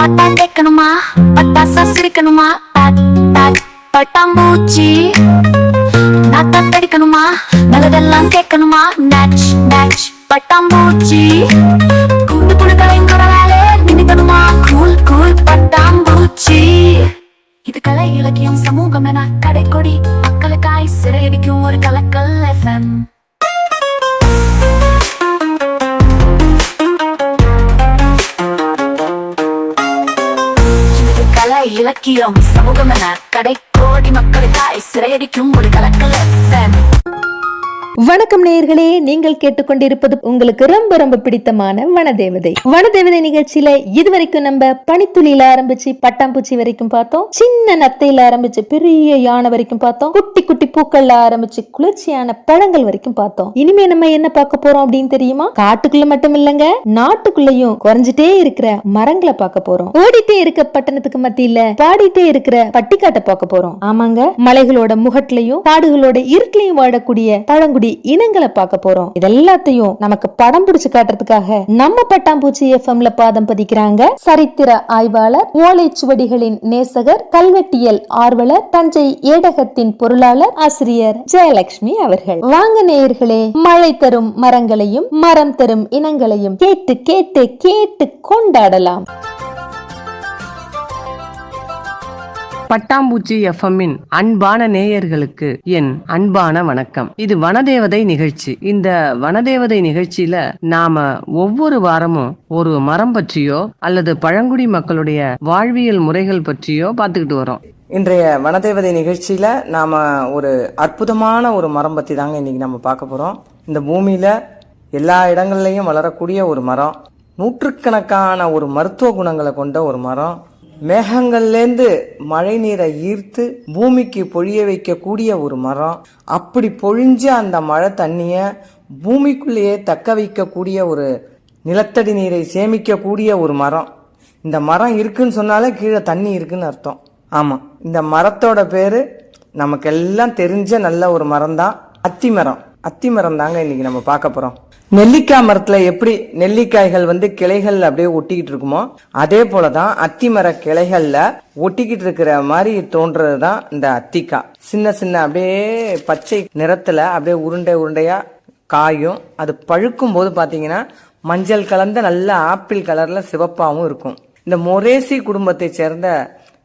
பார்த்தா கேட்கணுமா, பட்டாசா சிரிக்கணுமா, பட்டாம்பூச்சி நாத்தா தடிக்கணுமா, நல்லதெல்லாம் கேட்கணுமா, நேச் நேச் பட்டாம்பூச்சி கூட்டு புழுக்களையும் வேலை நினைக்கணுமா, கூல் கூல் பட்டாம்பூச்சி. இது கலை இலக்கியம் சமூகம் என கடைக்கொடி மக்களுக்காய் சிறையடிக்கும் ஒரு கலக்கல் FM. இலக்கியம் சமூகம் என கடைக்கோடி மக்களுக்காய் சிறையடிக்கும் ஒரு கலக்கல் FM. வணக்கம் நேயர்களே, நீங்கள் கேட்டுக்கொண்டிருப்பது உங்களுக்கு ரொம்ப ரொம்ப பிடித்தமான வனதேவதை நிகழ்ச்சியில இதுவரைக்கும் நம்ம பனித்துளியில ஆரம்பிச்சு பட்டாம்பூச்சி வரைக்கும் பார்த்தோம், சின்ன நத்தையில ஆரம்பிச்சு பெரிய யானை வரைக்கும் பார்த்தோம், குட்டி குட்டி பூக்கள்ல ஆரம்பிச்சு குளிர்ச்சியான பழங்கள் வரைக்கும் பார்த்தோம். இனிமே நம்ம என்ன பார்க்க போறோம் அப்படின்னு தெரியுமா? காட்டுக்குள்ள மட்டும் இல்லங்க, நாட்டுக்குள்ளயும் குறைஞ்சிட்டே இருக்கிற மரங்களை பார்க்க போறோம். ஓடிட்டே இருக்க பட்டணத்துக்கு மத்தியில பாடிட்டே இருக்கிற பட்டிக்காட்டை பார்க்க போறோம். ஆமாங்க, மலைகளோட முகட்லையும் காடுகளோட இருட்டிலையும் வாழக்கூடிய பழங்குடி இனங்களை பார்க்க போறோம். இதெல்லாத்தையும் நமக்கு படம் பிடிச்சு காட்டுறதுக்காக நம்ம பட்டாம்பூச்சி எஃப்எம்ல பாதம் பதிக்கிறாங்க சரித்திர ஆய்வாளர், ஓலைச்சுவடிகளின் நேசகர், கல்வெட்டியல் ஆர்வலர், தஞ்சை ஏடகத்தின் பொருளாளர், ஆசிரியர் ஜெயலட்சுமி அவர்கள். வாங்க நேயர்களே, மழை தரும் மரங்களையும் மரம் தரும் இனங்களையும் கேட்டு கேட்டு கேட்டு கொண்டாடலாம். பட்டாம்பூச்சி எஃப்எம்மின் அன்பான நேயர்களுக்கு என் அன்பான வணக்கம். இது வனதேவதை நிகழ்ச்சி. இந்த வனதேவதை நிகழ்ச்சியில நாம ஒவ்வொரு வாரமும் ஒரு மரம் பற்றியோ அல்லது பழங்குடி மக்களுடைய வாழ்வியல் முறைகள் பற்றியோ பார்த்துக்கிட்டு வரோம். இன்றைய வனதேவதை நிகழ்ச்சியில நாம ஒரு அற்புதமான ஒரு மரம் பத்தி தாங்க இன்னைக்கு நம்ம பார்க்க போறோம். இந்த பூமியில எல்லா இடங்கள்லயும் வளரக்கூடிய ஒரு மரம், நூற்றுக்கணக்கான ஒரு மருத்துவ குணங்களை கொண்ட ஒரு மரம், மேகங்கள்லேருந்து மழை நீரை ஈர்த்து பூமிக்கு பொழிய வைக்கக்கூடிய ஒரு மரம், அப்படி பொழிஞ்ச அந்த மழை தண்ணிய பூமிக்குள்ளேயே தக்க வைக்கக்கூடிய ஒரு நிலத்தடி நீரை சேமிக்கக்கூடிய ஒரு மரம். இந்த மரம் இருக்குன்னு சொன்னாலே கீழே தண்ணி இருக்குன்னு அர்த்தம். ஆமா, இந்த மரத்தோட பேரு நமக்கு எல்லாம் தெரிஞ்ச நல்ல ஒரு மரம் தான் அத்திமரம். அத்திமரம் தாங்க இன்னைக்கு நம்ம பார்க்க போறோம். நெல்லிக்காய் மரத்துல எப்படி நெல்லிக்காய்கள் கிளைகள் அப்படியே ஒட்டிக்கிட்டு இருக்குமோ, அதே போலதான் அத்திமர கிளைகள்ல ஒட்டிக்கிட்டு இருக்கிற மாதிரி தோன்றதுதான் இந்த அத்திக்காய். சின்ன சின்ன அப்படியே பச்சை நிறத்துல அப்படியே உருண்டை உருண்டையா காயும். அது பழுக்கும் போது பாத்தீங்கன்னா மஞ்சள் கலந்த நல்ல ஆப்பிள் கலர்ல சிவப்பாவும் இருக்கும். இந்த மொரேசி குடும்பத்தை சேர்ந்த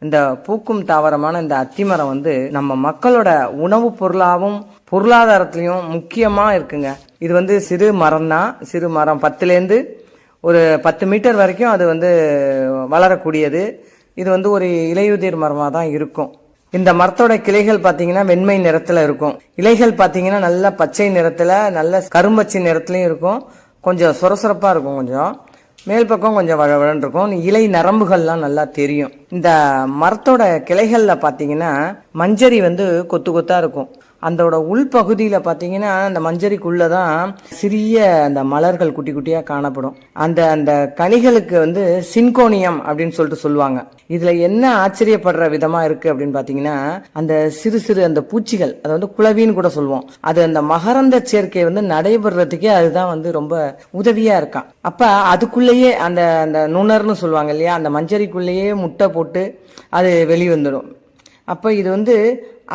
இந்த பூக்கும் தாவரமான இந்த அத்திமரம் நம்ம மக்களோட உணவு பொருளாவும் பொருளாதாரத்திலையும் முக்கியமா இருக்குங்க. இது சிறு மரம் தான். சிறு மரம் 10லேருந்து ஒரு 10 மீட்டர் வரைக்கும் அது வளரக்கூடியது. இது ஒரு இலையுதிர் மரமா தான் இருக்கும். இந்த மரத்தோட கிளைகள் பாத்தீங்கன்னா வெண்மை நிறத்துல இருக்கும். இலைகள் பாத்தீங்கன்னா நல்ல பச்சை நிறத்துல நல்ல கரும்பச்சை நிறத்துலயும் இருக்கும். கொஞ்சம் சொரசொரப்பா இருக்கும். கொஞ்சம் மேல் பக்கம் கொஞ்சம் வழவழன்னு இருக்கும். இலை நரம்புகள்லாம் நல்லா தெரியும். இந்த மரத்தோட கிளைகள்ல பாத்தீங்கன்னா மஞ்சரி கொத்து கொத்தா இருக்கும். அதோட உள்பகுதியில பாத்தீங்கன்னா அந்த மஞ்சரிக்குள்ளதான் சிறிய அந்த மலர்கள் குட்டி குட்டியா காணப்படும். அந்த அந்த கனிகளுக்கு சின்கோனியம் அப்படின்னு சொல்லுவாங்க. இதுல என்ன ஆச்சரியப்படுற விதமா இருக்கு அப்படின்னு பாத்தீங்கன்னா, அந்த சிறு சிறு அந்த பூச்சிகள், அது குளவின்னு கூட சொல்லுவோம், அது அந்த மகரந்த சேர்க்கை நடைபெறதுக்கே அதுதான் ரொம்ப உதவியா இருக்கான். அப்ப அதுக்குள்ளேயே அந்த அந்த நுணர்னு சொல்லுவாங்க இல்லையா, அந்த மஞ்சரிக்குள்ளேயே முட்டை போட்டு அது வெளிவந்துடும். அப்ப இது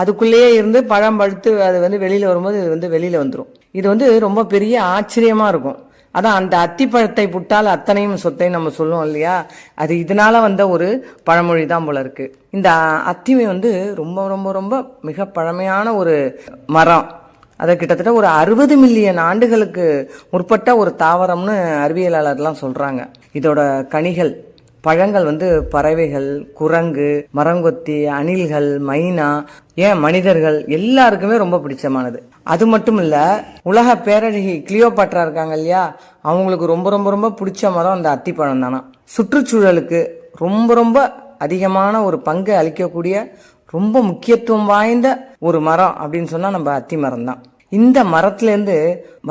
அதுக்குள்ளேயே இருந்து பழம் பழுத்து அது வெளியில வரும்போது இது வெளியில வந்துடும். இது ரொம்ப பெரிய ஆச்சரியமா இருக்கும். அதான் அந்த அத்திப்பழத்தை புட்டால் அத்தனையும் சொத்தை நம்ம சொல்லுவோம் இல்லையா, அது இதனால ஒரு பழமொழி தான் போல இருக்கு. இந்த அத்திமை ரொம்ப ரொம்ப ரொம்ப மிக பழமையான ஒரு மரம். அதை கிட்டத்தட்ட ஒரு 60 மில்லியன் ஆண்டுகளுக்கு முற்பட்ட ஒரு தாவரம்னு அறிவியலாளர்லாம் சொல்றாங்க. இதோட கனிகள் பழங்கள் பறவைகள், குரங்கு, மரங்கொத்தி, அணில்கள், மைனா, ஏன் மனிதர்கள் எல்லாருக்குமே ரொம்ப பிடிச்சமானது. அது மட்டும் இல்ல, உலக பேரழகி கிளியோபாட்ரா இருக்காங்க இல்லையா, அவங்களுக்கு ரொம்ப ரொம்ப ரொம்ப பிடிச்ச மரம் அந்த அத்திப்பழம் தானா. சுற்றுச்சூழலுக்கு ரொம்ப ரொம்ப அதிகமான ஒரு பங்கு அளிக்கக்கூடிய ரொம்ப முக்கியத்துவம் வாய்ந்த ஒரு மரம் அப்படின்னு சொன்னா நம்ம அத்தி மரம் தான். இந்த மரத்துல இருந்து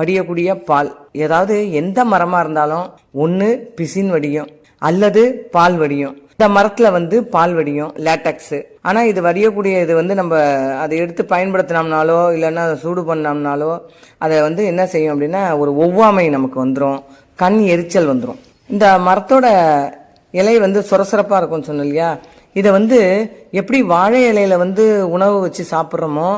வடியக்கூடிய பால், ஏதாவது எந்த மரமா இருந்தாலும் ஒண்ணு பிசின் வடியும் அல்லது பால் வடியும். இந்த மரத்துல பால் வடியும், லேட்டக்ஸ். ஆனா இது வடியக்கூடிய இது நம்ம அதை எடுத்து பயன்படுத்தினோம்னாலோ இல்லைன்னா அதை சூடு பண்ணோம்னாலோ அதை என்ன செய்யும் அப்படின்னா ஒரு ஒவ்வாமை நமக்கு வந்துடும், கண் எரிச்சல் வந்துடும். இந்த மரத்தோட இலை வந்து சொரசொரப்பா இருக்கும்னு சொன்னோம் இல்லையா, இதை வந்து எப்படி வாழை இலையில வந்து உணவு வச்சு சாப்பிட்றோமோ,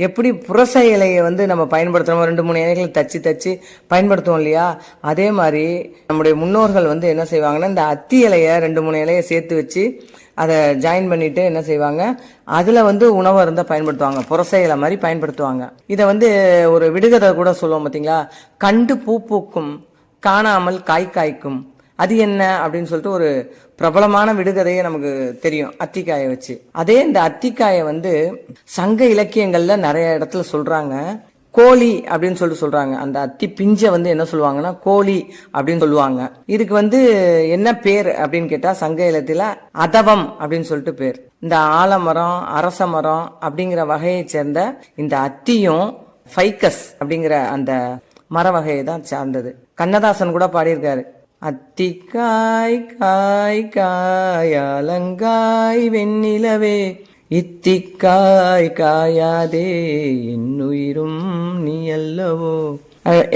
எப்படி புரச இலையை வந்து நம்ம பயன்படுத்துகிறோமோ, 2-3 இலைகளை தச்சு பயன்படுத்துவோம் இல்லையா, அதே மாதிரி நம்முடைய முன்னோர்கள் வந்து என்ன செய்வாங்கன்னா, இந்த அத்தி இலையை 2-3 இலையை சேர்த்து வச்சு அதை ஜாயின் பண்ணிட்டு என்ன செய்வாங்க, அதுல வந்து உணவு இருந்தால் பயன்படுத்துவாங்க, புரச இலை மாதிரி பயன்படுத்துவாங்க. இதை வந்து ஒரு விடுகதை கூட சொல்லுவோம் பார்த்தீங்களா, கண்டு பூ பூக்கும் காணாமல் காய் காய்க்கும், அது என்ன அப்படின்னு சொல்லிட்டு ஒரு பிரபலமான விடுகதையே நமக்கு தெரியும் அத்திக்காயை வச்சு. அதே இந்த அத்திக்காயை வந்து சங்க இலக்கியங்கள்ல நிறைய இடத்துல சொல்றாங்க, கோழி அப்படின்னு சொல்றாங்க. அந்த அத்தி பிஞ்சை வந்து என்ன சொல்லுவாங்கன்னா கோழி அப்படின்னு சொல்லுவாங்க. இதுக்கு வந்து என்ன பேர் அப்படின்னு கேட்டா சங்க இலக்கியத்துல அதவம் அப்படின்னு சொல்லிட்டு பேர். இந்த ஆலமரம் அரச மரம் அப்படிங்கிற வகையை சேர்ந்த இந்த அத்தியும் ஃபைக்கஸ் அப்படிங்கிற அந்த மர வகையை தான் சார்ந்தது. கண்ணதாசன் கூட பாடியிருக்காரு, அத்திக்காய் காய் காயாலங்காய் வெண்ணிலவே இத்திக்காய் காயாதே என்னுயிரும் நீ அல்லவோ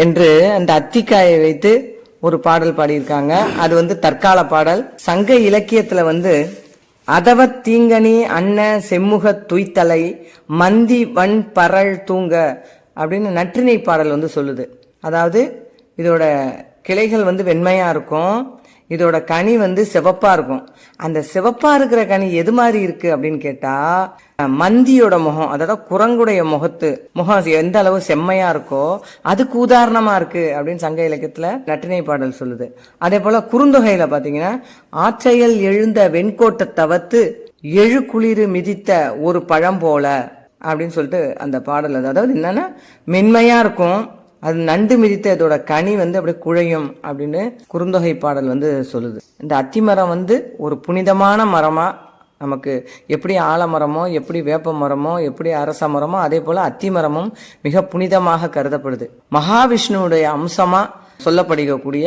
என்று அந்த அத்திக்காயை வைத்து ஒரு பாடல் பாடியிருக்காங்க. அது வந்து தற்கால பாடல். சங்க இலக்கியத்துல வந்து அதவ தீங்கனி அன்ன செம்முக துய்த்தலை மந்தி வன் பரள் தூங்க அப்படின்னு நற்றிணை பாடல் வந்து சொல்லுது. அதாவது இதோட கிளைகள் வந்து வெண்மையா இருக்கும், இதோட கனி வந்து சிவப்பா இருக்கும். அந்த சிவப்பா இருக்கிற கனி எது மாதிரி இருக்கு அப்படின்னு கேட்டா மந்தியோட முகம், அதாவது குரங்குடைய முகம் எந்த அளவு செம்மையா இருக்கோ அதுக்கு உதாரணமா இருக்கு அப்படின்னு சங்க இலக்கியத்துல நற்றிணை பாடல் சொல்லுது. அதே போல குறுந்தொகையில பாத்தீங்கன்னா, ஆற்றையல் எழுந்த வெண்கோட்டை தவத்து எழு குளிர் மிதித்த ஒரு பழம் போல அப்படின்னு சொல்லிட்டு அந்த பாடல். அதாவது என்னன்னா மென்மையா இருக்கும், அது நண்டு மிதித்த இதோட கனி வந்து அப்படி குழையும் அப்படின்னு குறுந்தொகை பாடல் வந்து சொல்லுது. இந்த அத்திமரம் வந்து ஒரு புனிதமான மரமா, நமக்கு எப்படி ஆலமரமோ எப்படி வேப்ப மரமோ எப்படி அரச மரமோ அதே போல அத்திமரமும் மிக புனிதமாக கருதப்படுது. மகாவிஷ்ணுவுடைய அம்சமா சொல்லப்படுகக்கூடிய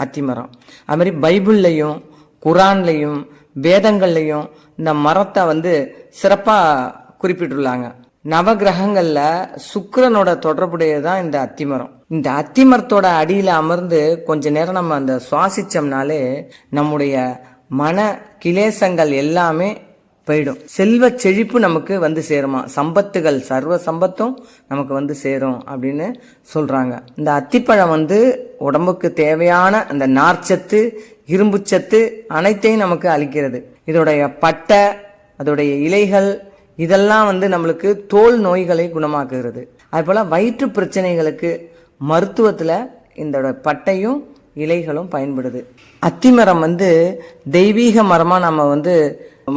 அத்திமரம். அது மாதிரி பைபிள்லையும் குரான்லையும் வேதங்கள்லையும் இந்த மரத்தை வந்து சிறப்பா குறிப்பிட்டுள்ளாங்க. நவகிரகங்கள்ல சுக்கிரனோட தொடர்புடையதான் இந்த அத்திமரம். இந்த அத்திமரத்தோட அடியில அமர்ந்து கொஞ்ச நேரம் நம்ம அந்த சுவாசிச்சோம்னாலே நம்முடைய மன கிளேசங்கள் எல்லாமே போயிடும். செல்வ செழிப்பு நமக்கு வந்து சேருமா, சம்பத்துகள் சர்வ சம்பத்தும் நமக்கு வந்து சேரும் அப்படின்னு சொல்றாங்க. இந்த அத்திப்பழம் வந்து உடம்புக்கு தேவையான அந்த நார்ச்சத்து இரும்புச்சத்து அனைத்தையும் நமக்கு அளிக்கிறது. இதோடைய பட்டை அதோடைய இலைகள் இதெல்லாம் வந்து நம்மளுக்கு தோல் நோய்களை குணமாக்குகிறது. அது போல வயிற்று பிரச்சனைகளுக்கு மருத்துவத்துல இந்த பட்டையும் இலைகளும் பயன்படுது. அத்திமரம் வந்து தெய்வீக மரமா நம்ம வந்து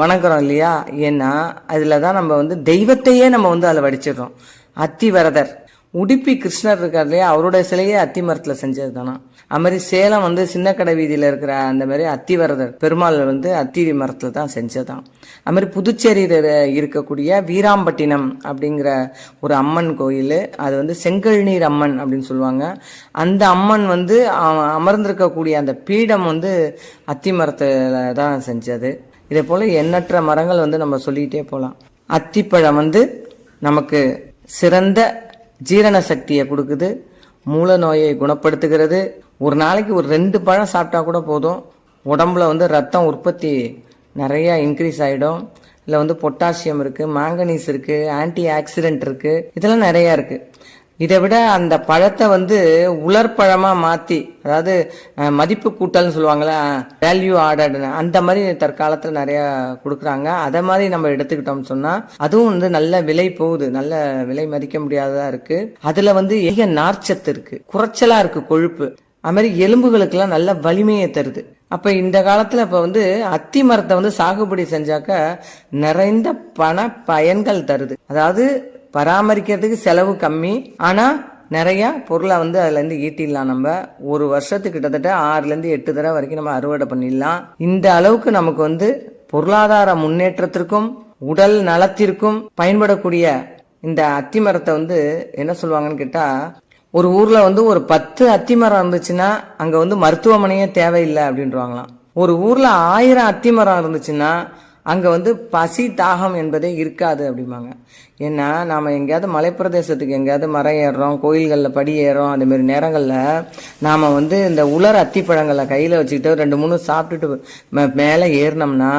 வணங்குறோம் இல்லையா, ஏன்னா அதுலதான் நம்ம வந்து தெய்வத்தையே நம்ம வந்து அதில் வடிச்சிடுறோம். அத்திவரதர் உடுப்பி கிருஷ்ணர் இருக்கார் இல்லையா, அவருடைய சிலையே அத்தி மரத்துல செஞ்சது தானா. அது மாதிரி சேலம் வந்து சின்ன கடை வீதியில இருக்கிற அந்த மாதிரி அத்திவரதர் பெருமாள் வந்து அத்தி மரத்துல தான் செஞ்சதான். அது மாதிரி புதுச்சேரியில இருக்கக்கூடிய வீராம்பட்டினம் அப்படிங்கிற ஒரு அம்மன் கோயில், அது வந்து செங்கல்நீர் அம்மன் அப்படின்னு சொல்லுவாங்க. அந்த அம்மன் வந்து அமர்ந்திருக்கக்கூடிய அந்த பீடம் வந்து அத்தி மரத்துல தான் செஞ்சது. இதே போல எண்ணற்ற மரங்கள் வந்து நம்ம சொல்லிக்கிட்டே போகலாம். அத்திப்பழம் வந்து நமக்கு சிறந்த ஜீரண சக்தியை கொடுக்குது, மூல நோயை குணப்படுத்துகிறது. ஒரு நாளைக்கு ஒரு 2 பழம் சாப்பிட்டா கூட போதும், உடம்புல வந்து ரத்தம் உற்பத்தி நிறைய இன்க்ரீஸ் ஆகிடும். இதில் வந்து பொட்டாசியம் இருக்கு, மாங்கனீஸ் இருக்கு, ஆன்டி ஆக்சிடென்ட் இருக்கு, இதெல்லாம் நிறைய இருக்கு. இதை விட அந்த பழத்தை வந்து உலர்பழமா மாத்தி, அதாவது மதிப்பு கூட்டல்னு சொல்லுவாங்களே, வேல்யூ ஆடட், அந்த மாதிரி தற்காலத்துல நிறைய கொடுக்குறாங்க. அதை மாதிரி நம்ம எடுத்துக்கிட்டோம்னு சொன்னா அதுவும் வந்து நல்ல விலை போகுது, நல்ல விலை மதிக்க முடியாததா இருக்கு. அதுல வந்து ஏக நார்ச்சத்து இருக்கு, குறைச்சலா இருக்கு கொழுப்பு. அது மாதிரி எலும்புகளுக்கெல்லாம் நல்ல வலிமையை தருது. அப்ப இந்த காலத்துல இப்ப வந்து அத்தி மரத்தை வந்து சாகுபடி செஞ்சாக்க நிறைந்த பண பயன்கள் தருது. அதாவது பராமரிக்கிறதுக்கு செலவு கம்மி, ஆனா நிறைய பொருளை வந்து அதுல இருந்து ஈட்டிடலாம். நம்ம ஒரு வருஷத்துக்கு கிட்டத்தட்ட 6-8 தடவை வரைக்கும் நம்ம அறுவடை பண்ணிடலாம். இந்த அளவுக்கு நமக்கு வந்து பொருளாதார முன்னேற்றத்திற்கும் உடல் நலத்திற்கும் பயன்படக்கூடிய இந்த அத்தி மரத்தை வந்து என்ன சொல்லுவாங்கன்னு கேட்டா, ஒரு ஊர்ல வந்து ஒரு 10 அத்தி மரம் இருந்துச்சுன்னா அங்க வந்து மருத்துவமனையே தேவையில்லை அப்படின்றாங்களாம். ஒரு ஊர்ல 1000 அத்தி மரம் இருந்துச்சுன்னா அங்கே வந்து பசி தாகம் என்பதே இருக்காது அப்படிம்பாங்க. ஏன்னா நாம் எங்கேயாவது மலைப்பிரதேசத்துக்கு எங்கேயாவது மரம் ஏறுறோம், கோயில்களில் படி ஏறுறோம், அதுமாரி நேரங்களில் நாம் வந்து இந்த உலர் அத்திப்பழங்களை கையில் வச்சுக்கிட்டு 2-3 சாப்பிட்டுட்டு மேலே ஏறினோம்னா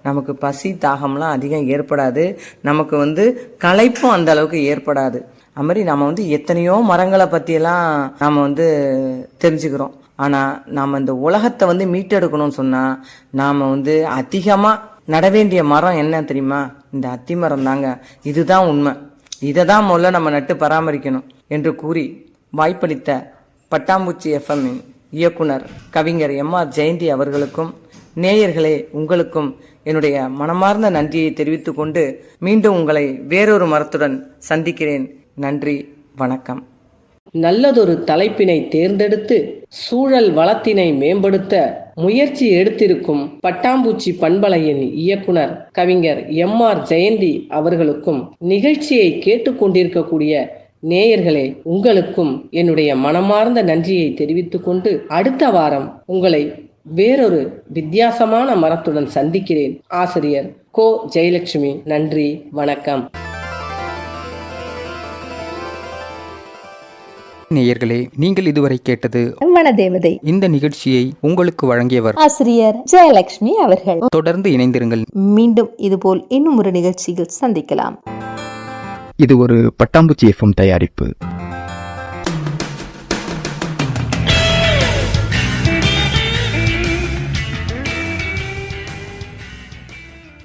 நமக்கு பசி தாகம்லாம் அதிகம் ஏற்படாது, நமக்கு வந்து களைப்பும் அந்த அளவுக்கு ஏற்படாது. அது மாதிரி நம்ம வந்து எத்தனையோ மரங்களை பற்றியெல்லாம் நாம் வந்து தெரிஞ்சுக்கிறோம். ஆனால் நாம் இந்த உலகத்தை வந்து மீட்டெடுக்கணும்னு சொன்னால் நாம் வந்து அதிகமாக நட வேண்டிய மரம் என்ன தெரியுமா? இந்த அத்தி மரம் தாங்க. இதுதான் உண்மை. இதை தான் முதல்ல நம்ம நட்டு பராமரிக்கணும் என்று கூறி வாய்ப்பளித்த பட்டாம்பூச்சி FM இயக்குனர் கவிஞர் MR ஜெயந்தி அவர்களுக்கும் நேயர்களே உங்களுக்கும் என்னுடைய மனமார்ந்த நன்றியை தெரிவித்துக் கொண்டு மீண்டும் உங்களை வேறொரு மரத்துடன் சந்திக்கிறேன். நன்றி, வணக்கம். நல்லதொரு தலைப்பினை தேர்ந்தெடுத்து சூழல் வளத்தினை மேம்படுத்த முயற்சி எடுத்திருக்கும் பட்டாம்பூச்சி பண்பலையின் இயக்குனர் கவிஞர் MR ஜெயந்தி அவர்களுக்கும் நிகழ்ச்சியை கேட்டுக்கொண்டிருக்கக்கூடிய நேயர்களே உங்களுக்கும் என்னுடைய மனமார்ந்த நன்றியை தெரிவித்துக் கொண்டு அடுத்த வாரம் உங்களை வேறொரு வித்தியாசமான மரத்துடன் சந்திக்கிறேன். ஆசிரியர் கோ ஜெயலட்சுமி. நன்றி, வணக்கம். நேயர்களே, நீங்கள் இதுவரை கேட்டது வனதேவதை. இந்த நிகழ்ச்சியை உங்களுக்கு வழங்கியவர் ஆசிரியர் ஜெயலட்சுமி அவர்கள். தொடர்ந்து இணைந்திருங்கள். மீண்டும் இதுபோல் இன்னும் ஒரு நிகழ்ச்சியில் சந்திக்கலாம். இது ஒரு பட்டாம்பூச்சி FM தயாரிப்பு.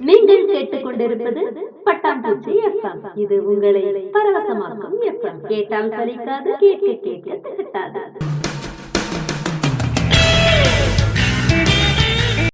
நீங்கள் கேட்டுக்கொண்டிருப்பது பட்டாம்பூச்சி FM. இது உங்களை பரவசமாக்கும் FM. கேட்டால் சலிக்காது, கேட்க கேட்க திகட்டாது.